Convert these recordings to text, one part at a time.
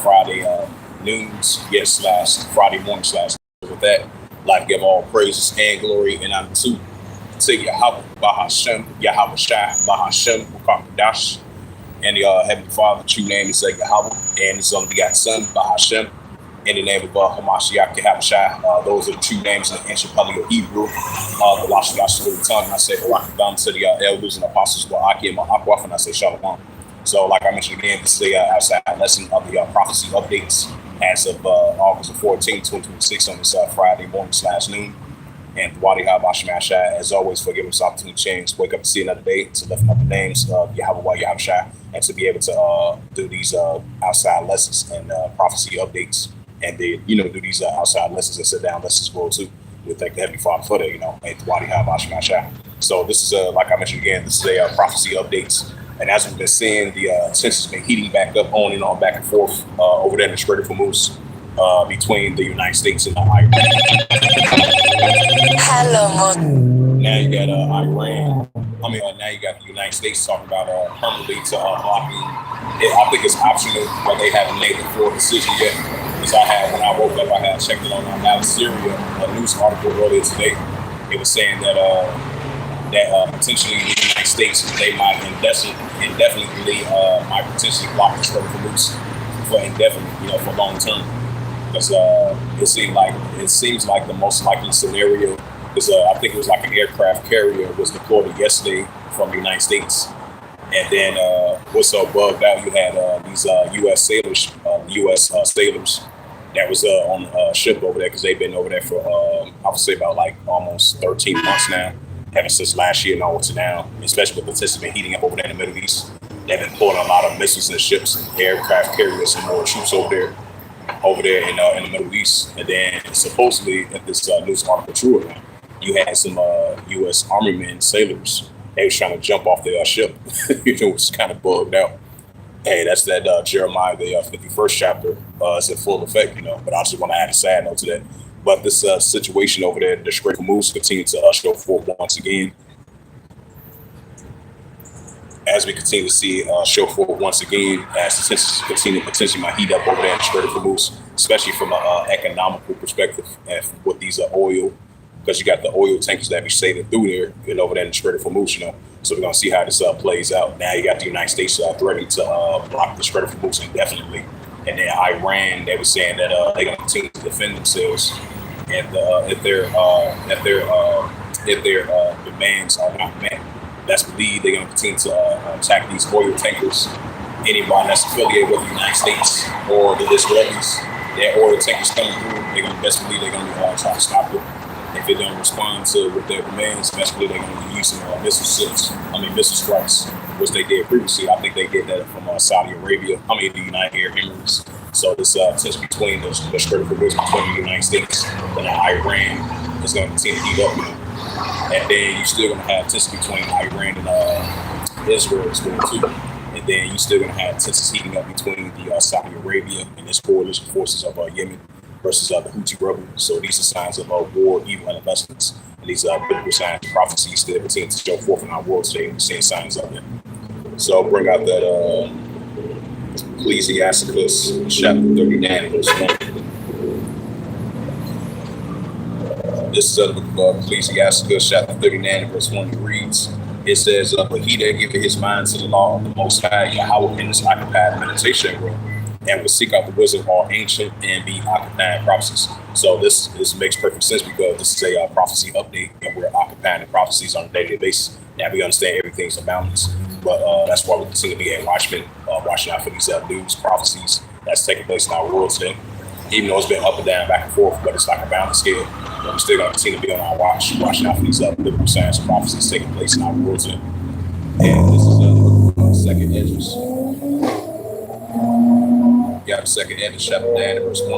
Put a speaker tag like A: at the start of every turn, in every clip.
A: Friday noons, yes, slash Friday morning slash. With that, like to give all praises and glory and honor to Yahweh Bahashem, Yahweh Shai Bahashem Bukakadash, and the Heavenly Father. True name is Yahweh, and His only begotten Son Bahashem. In the name of Hamashiach Yahweh Shai, those are the true names in the ancient Paleo Hebrew. The Lashon Yahshua tongue, and I say Barakadam to the elders and apostles, Wa'aki and Ma'akwaf, and I say Shalom. So, like I mentioned again, this is a outside lesson of the prophecy updates as of August the 14th, 2026 on this Friday morning slash noon. And Wadi Habashim Shai, as always, for giving us opportunity to change, wake up to see another day, to lift up the names of Yahweh Yahweh Shai, and to be able to do these outside lessons and prophecy updates. And then, do these outside lessons and sit down lessons as well, too. We thank the Heavenly Father for that, and Wadi Habashim Shai. So this is, like I mentioned again, this is a prophecy updates. And as we've been seeing, the tension's been heating back up, on and on, back and forth over there in the Strait of Hormuz between the United States and Iran. Now you got Iran. Now you got the United States talking about permanently to blocking. I think it's optional, but they haven't made the full decision yet. Because when I woke up, I had checked it on Al Syria, a news article earlier today. It was saying that potentially the United States, they might indefinitely might potentially block the Strait of Hormuz for indefinitely, for long term. Because it seems like the most likely scenario is I think it was like an aircraft carrier was deployed yesterday from the United States, and then what's so bugged out, you had these U.S. sailors, sailors that was on a ship over there because they've been over there for I would say about like almost 13 months now. Ever since last year and all to now, especially with the tensions been heating up over there in the Middle East. They've been pulling a lot of missiles and ships and aircraft carriers and more troops over there in the Middle East. And then supposedly, if this news article true, you had some U.S. Army men, sailors, they was trying to jump off their ship. It was kind of bugged out. Hey, that's that Jeremiah, the 51st chapter is in full effect, But I just want to add a side note to that. But this situation over there, the Strait of Hormuz, continues to show forth once again. As we continue to see show forth once again, as the tensions continue potentially might heat up over there in the Strait of Hormuz, especially from an economical perspective, and with these oil, because you got the oil tankers that be sailing through there and over there in the Strait of Hormuz, So we're gonna see how this plays out. Now you got the United States threatening to block the Strait of Hormuz indefinitely. And then Iran, they were saying that they're going to continue to defend themselves, and if their demands are not met, that's believed they're going to continue to attack these oil tankers. Anybody that's affiliated with the United States or the Israelis, their oil tankers coming through, they're going to best believe they're going to be trying to stop it. If they don't respond to with their demands, best believe they're going to be using missile strikes, which they did previously. I think they did that from Saudi Arabia. The United Arab Emirates. So this tension between the Strait of Hormuz between the United States and Iran is going to continue to heat up. And then you're still going to have tension between Iran and Israel as well too. And then you're still going to have tensions heating up between the Saudi Arabia and its coalition forces of Yemen versus the Houthi rebels. So these are signs of war, evil, and investments. And these biblical signs and prophecies still continue to show forth in our world today. We're seeing signs of it. So I'll bring out that Ecclesiasticus chapter 39, verse 1. This is the book of Ecclesiasticus chapter 39, verse 1. It reads, it says, but he that giveth his mind to the law of the Most High, Yahweh, in his occupied meditation room, and will seek out the wisdom of all ancient and be occupying prophecies. So this makes perfect sense because this is a prophecy update, and we're occupying the prophecies on a daily basis. Now we understand everything's a balance, but that's why we continue to be a watchman, watching out for these news prophecies that's taking place in our world today. Even though it's been up and down, back and forth, but it's like a balance scale. But we're still going to continue to be on our watch, watching out for these biblical signs and prophecies taking place in our world today. And this is second Esdras. You have second Esdras chapter 9, verse 1.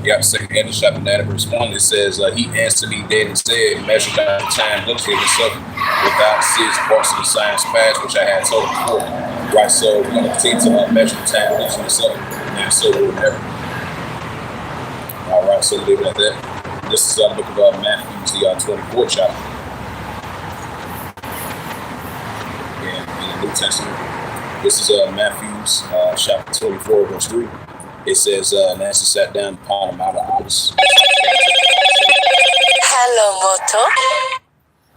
A: You have second Esdras chapter 9, verse 1. It says, he answered me then and said, measure out the time, diligently yourself, without six parts of the science past, which I had told before. Right, so we're going to continue to measure the time, diligently yourself, and so we'll never. All right, so leave it at that. This is the book of Matthew, the 24th chapter. In the New Testament. This is Matthew Games, chapter 24, verse 3. It says, Nancy sat down upon a Mount of Olives.
B: Hello, Moto.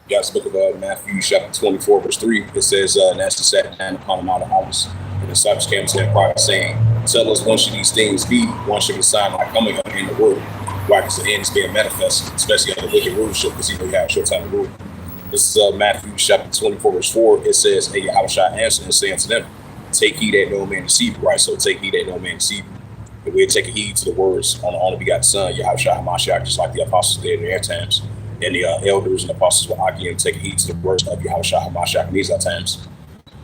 A: You got the book of Matthew, chapter 24, verse 3. It says, Nancy sat down upon a Mount of Olives. And the disciples came to him, prophet, saying, tell us, when should these things be? One should be a sign like coming up in the world. Why? Because the end is being manifested, especially under wicked rulership, because you know you have a short time to rule. This is Matthew chapter 24, verse 4. It says, and Yahushua answered and said unto them, take heed that no man deceive you. Right, so take heed that no man deceive you. And we're taking heed to the words on the only begotten Son, Yahushua HaMashiach, just like the apostles did in their times. And the elders and apostles were arguing, taking heed to the words of Yahushua HaMashiach in these times.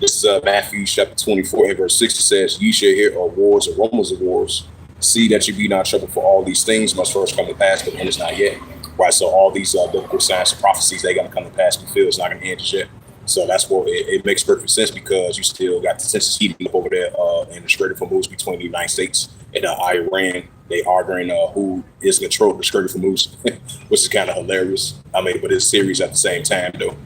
A: This is Matthew chapter 24 and verse 6. It says, ye shall hear of wars and rumors of wars. See that you be not troubled, for all these things must first come to pass, but the end is not yet. Right, so all these biblical signs and prophecies, they got to come to pass and fulfill. It's not going to end just yet. So that's what it makes perfect sense, because you still got the tensions heating up over there in the Strait of Hormuz between the United States and Iran. They arguing who is controlling the Strait of Hormuz, which is kind of hilarious. I mean, but it's serious at the same time, though.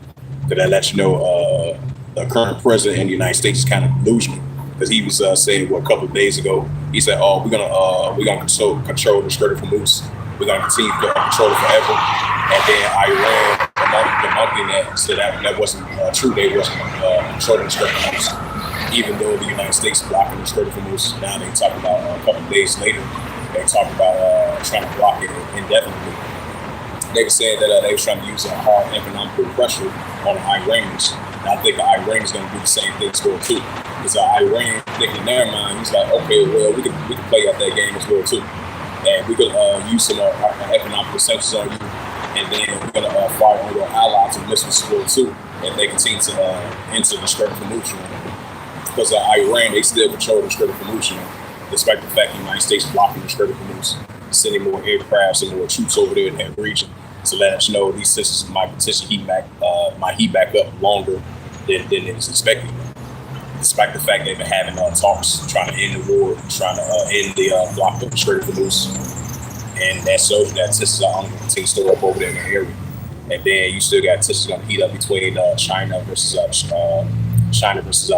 A: Because that lets you know the current president in the United States is kind of delusional. Because he was saying a couple of days ago, he said, "Oh, we're gonna control the Strait of Hormuz. We're gonna continue to control it forever." And then Iran, debunking that, said that wasn't true. They wasn't controlling the Strait of Hormuz, even though the United States blocking the Strait of Hormuz. Now they talk about a couple of days later, they talk about trying to block it indefinitely. They were saying that they were trying to use a hard economic pressure on the Iranians. And I think the Iranians going to do the same thing as well too. Because Iran thinking in their mind, he's like, okay, well, we can play out that game as well too, and we could use some economic sanctions on you, and then we're going to fire on your allies and missiles as well too, and they continue to enter the Strait of Hormuz. Because Iran, they still control the Strait of Hormuz, despite the fact the United States blocking the Strait of Hormuz, sending more aircrafts and more troops over there in that region. So that you know these systems might potentially heat back up longer than it's expected. Despite the fact they've been having talks trying to end the war, trying to end the block of the Strait of Hormuz. And that shows that tensions are only going to continue to stir up over there in the area. And then you still got tensions going to heat up between China versus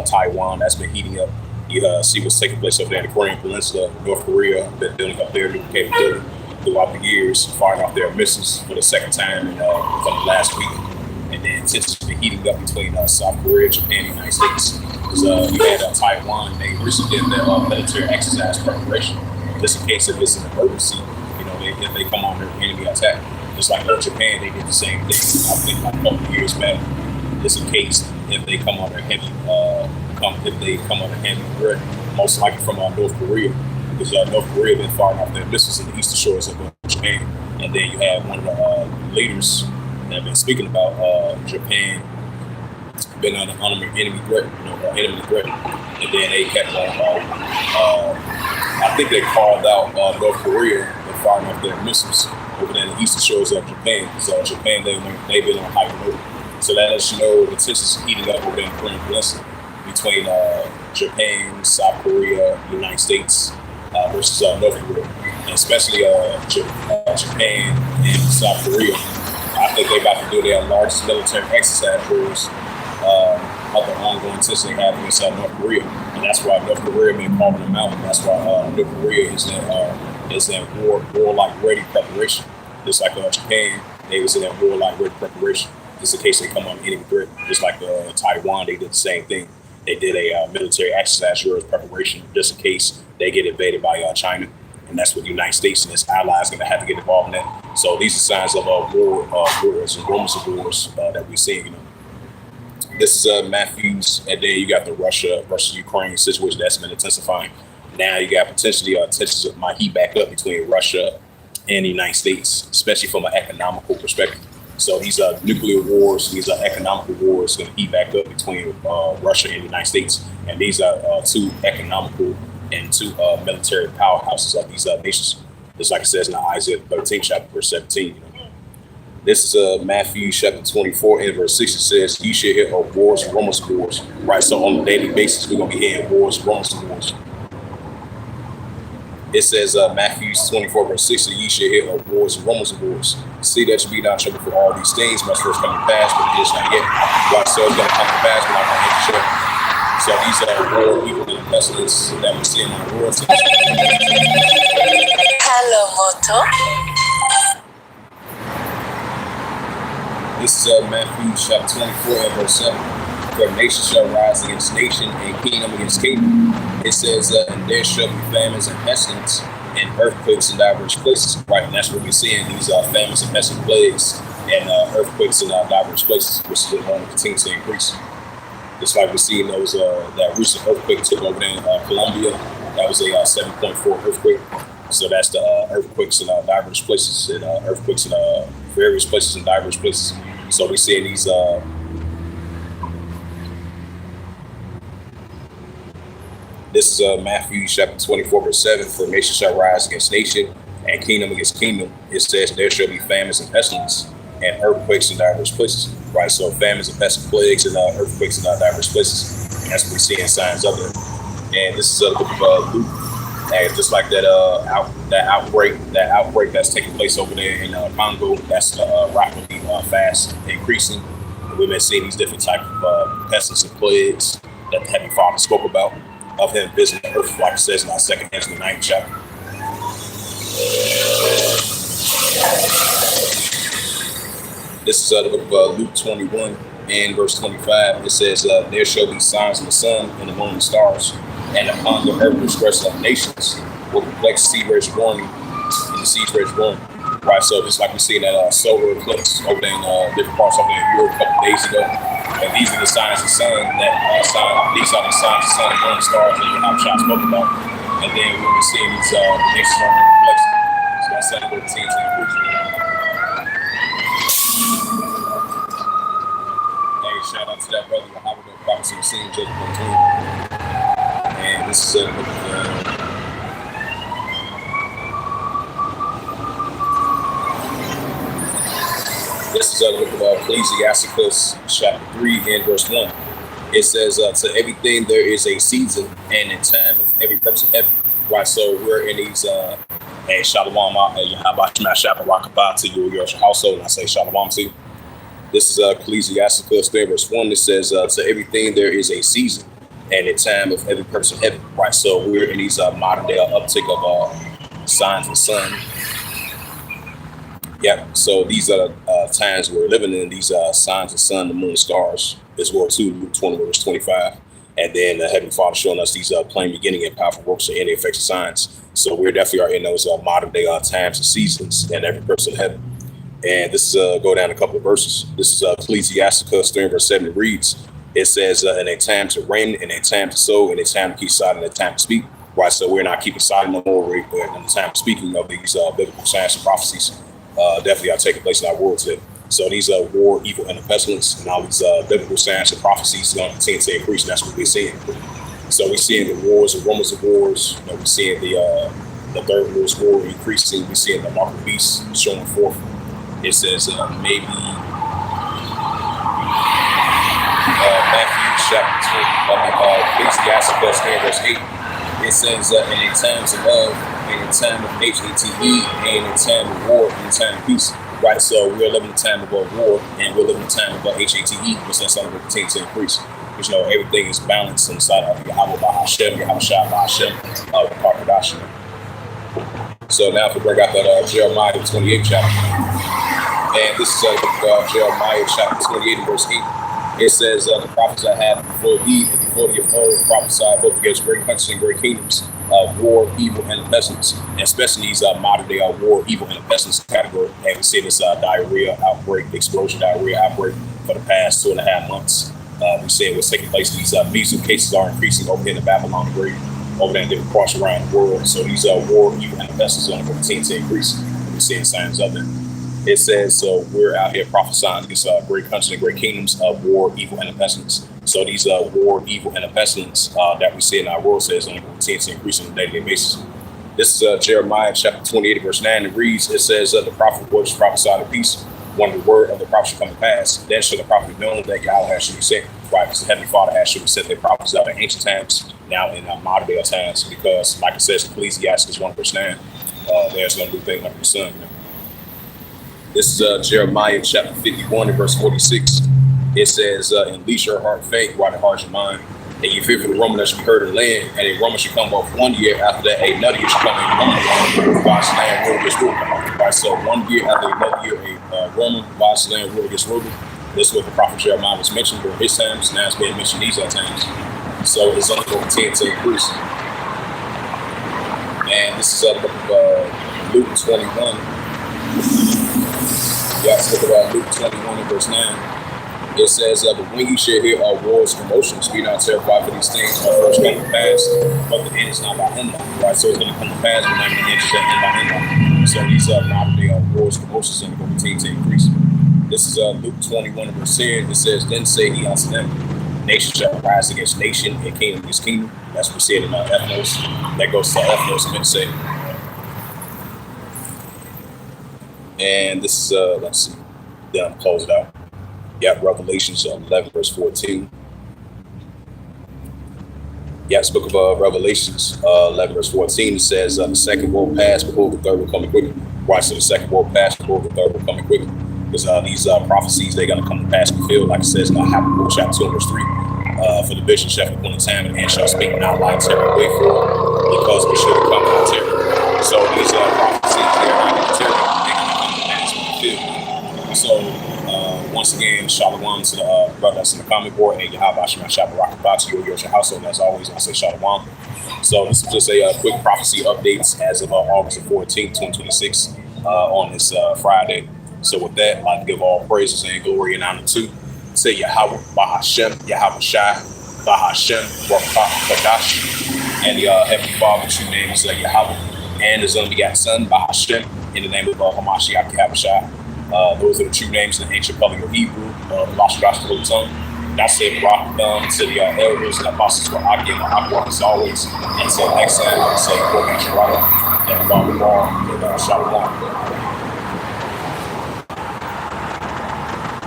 A: Taiwan. That's been heating up. You see what's taking place over there in the Korean Peninsula. North Korea been building up their new capability throughout the years, firing off their missiles for the second time in from the last week. And then tensions been heating up between South Korea, Japan, and the United States. Because you had Taiwan, they recently did their military exercise preparation, just in case if it's an emergency, you know, if they come on their enemy attack. Just like Japan, they did the same thing, I think, like a couple of years back, just in case if they come on their heavy, threat, most likely from North Korea, because North Korea been firing off their missiles in the eastern shores of Japan. And then you have one of the leaders that have been speaking about Japan been on an enemy threat, and then they kept on. I think they called out North Korea and firing off their missiles over there in the eastern shores of Japan. So Japan, they've been on high alert. So that lets you know the tensions heating up over there in the Korean Peninsula between Japan, South Korea, United States versus North Korea, and especially Japan and South Korea. I think they're about to do their largest military exercise drills of the ongoing tension they have against North Korea, and that's why North Korea been calling them out. And that's why North Korea is in war-like ready preparation. Just like Japan, they was in that war-like ready preparation, just in case they come on enemy threat. Just like Taiwan, they did the same thing. They did a military exercise drills preparation just in case they get invaded by China. And that's what the United States and its allies are going to have to get involved in that. So these are signs of wars and rumors of wars that we're seeing. You know, this is Matthews, and then you got the Russia versus Ukraine situation that's been intensifying. Now you got potentially tensions that might heat back up between Russia and the United States, especially from an economical perspective. So these are nuclear wars, these are economical wars going to heat back up between Russia and the United States. And these are two economical and two military powerhouses of these nations. Just like it says in Isaiah 13, chapter verse 17. You know. This is Matthew chapter 24 and verse 6. It says, "You shall hear of wars and rumors of wars." Right, so on a daily basis, we're going to be hearing wars, rumors of wars. It says Matthew 24 verse 6, "Ye shall hear of wars and rumors of wars. See that you be not troubled, for all these things must first come to pass, but it is not yet." Right, so it's going to come to pass, but not going to end. So these are war people pestilence that we see in our world today.
B: Hello, Moto.
A: This is Matthew chapter 24 and verse 7. For nation shall rise against nation and kingdom against kingdom. It says, and there shall be famines and pestilence and earthquakes in diverse places. Right, and that's what we're seeing, these famines and pestilence plagues and earthquakes in diverse places, which is going to continue to increase. Just like we're seeing those, that recent earthquake took over in Colombia. That was a 7.4 earthquake. So that's the earthquakes in diverse places and earthquakes in various places and diverse places. So we're seeing these. This is Matthew chapter 24 verse 7. For nation shall rise against nation and kingdom against kingdom. It says there shall be famines and pestilence and earthquakes in diverse places. Right, so famines and pestilence, plagues and earthquakes in diverse places. And that's what we're seeing signs of it. And this is the book of Luke. And just like that outbreak that's taking place over there in Congo, that's rapidly fast increasing. We've been seeing these different types of pestilence and plagues that the Heavenly Father spoke about of him visiting the earth, like it says in our 2 Ezra 9th chapter. This is the book of Luke 21 and verse 25. It says, there shall be signs in the sun and the moon and stars, and upon the earth expression of nations will perplex sea where it's warning and the seas where it's warning. Right, so just like we seen that solar eclipse over in different parts over in Europe a couple of days ago. And these are the signs of the sun these are the signs of the sun and moon and stars that Yahweh spoke about. And then when we're seeing these nations are perplexed. So that's how we're seeing to increase. Hey, shout out to that brother Yahweh Prophecy of Seeing Jacob King. And this is the book of Ecclesiasticus chapter 3 and verse 1. It says, to everything there is a season and a time of every purpose of heaven. Right, so we're in these, and Shalom, Yahabashima Shabbat to you, your household, and I say Shalom to you. This is Ecclesiasticus 3 verse 1. It says, to everything there is a season and a time of every purpose of heaven. Right, so we're in these modern day uptick of signs of the sun. Yep. So these are times we're living in, these signs of sun, the moon, stars, as well too, Luke 20 verse 25. And then the Heavenly Father showing us these plain beginning and powerful works and any effects of signs. So we definitely are in those modern day times and seasons and every person in heaven. And this is go down a couple of verses. This is Ecclesiasticus 3 verse 7. It reads, it says, in a time to reign, in a time to sow, in a time to keep silent, in a time to speak. Right. So we're not keeping silent no more. We're in the time of speaking of these biblical signs and prophecies. Definitely are taking place in our world today. So these war, evil, and the pestilence, and all these biblical signs and prophecies are going to continue to increase, and that's what we're seeing. So we're seeing the wars and rumors of wars. You know, we're seeing the Third World War increasing. We're seeing the mark of the beast showing forth. It says maybe Matthew chapter 2, Ecclesiasticus verse 8. It says in the times of love, in the time of HATE, and in the time of war, and the time of peace. Right, so we're living in the time of war, and we're living in the time of HATE, which that's something will continue to increase. Because, you know, everything is balanced inside of Yahweh Bahashem, Yahweh Shah Bahashem, the Parkadashim. So now if we bring out that Jeremiah 28th chapter, and this is Jeremiah chapter 28 and verse 8. It says, the prophets I have before thee and before thee of old prophesied both against great countries and great kingdoms, war, evil, and the pestilence, and especially these modern day war, evil, and the pestilence category. And we see this diarrhea outbreak, explosion diarrhea outbreak for the past 2.5 months. We see what's taking place. These measles cases are increasing over in the Babylon the Great, over there in different parts around the world. So these war, evil, and the pestilence are going to continue to increase. We're seeing signs of it. It says, so we're out here prophesying these great countries and great kingdoms of war, evil, and the pestilence. So these war, evil, and the pestilence that we see in our world says only continue to increase on a daily basis. This is Jeremiah chapter 28, verse 9. It reads, it says, the prophet was prophesied of peace. When the word of the prophet shall come to pass, then shall the prophet know that Yahweh has should be sent. Right, because the Heavenly Father has should be sent their prophets out in ancient times, now in modern day times, because like it says, Ecclesiasticus 1 verse 9, there's no new thing under the sun. You know? This is Jeremiah chapter 51 and verse 46. It says, and least your heart faint, while the heart your mind. And you fear for the rumor that should be heard in the land, and a rumor should come off 1 year after that, another year should come in rumor, God's land rule gets ruled. Right, so 1 year after another year, a rumor, God's land rule gets ruled. This is what the prophet Jeremiah was mentioned during his times. Now it's being mentioned these times. So it's only going to continue to increase. And this is the book of Luke 21. Yeah, it's the book of Luke 21 and verse 9. It says, but when you shall hear our wars, commotions, be not terrified for these things, for first come to pass, but the end is not by end. Right, so it's going to come to pass, but not the end is not end. So these modern day wars, commotions, and going to continue to increase. This is Luke 21 and verse 10. It says, then say he unto them, nation shall rise against nation, and kingdom against kingdom. That's what we said in Ethnos. That goes to Ethnos, meant to say. And this is, let's see, then close it out. Yeah, Revelations 11, verse 14. Yeah, it's book of Revelations 11, verse 14. It says, the second will pass, behold, the third will come quickly. Right, so the second will pass, behold, the third will come quickly. Because these prophecies, they're going to come to pass fulfilled, like it says in Habakkuk chapter 2, verse 3. For the vision shall come on the time, and shall speak not lying terror, wait for it, because it should come out terror. So these prophecies, they're not going to terror, they're going to come to pass fulfilled. So, once again, shalom to the brothers in the comment board, and Yahweh Shema Shabbat to you, your household. As always, I say shalom. So this is just a quick prophecy updates as of August 14th, 2026, on this Friday. So with that, I'd like to give all praises and glory and honor to Yahweh, Bahashem, Yahweh Shai, Bahashem, Baruch Kadash, and the Heavenly Father, true name is Yahweh, and his unbegotten Son, Bahashem, in the name of Hamashiach Yahweh Shai. Those are the true names in the ancient public of Hebrew, Lashash, the Holy Tongue. That's it, rock to the elders and apostles for Akim and Akbar as always, and so exile, and say, Shalom, and Shalom.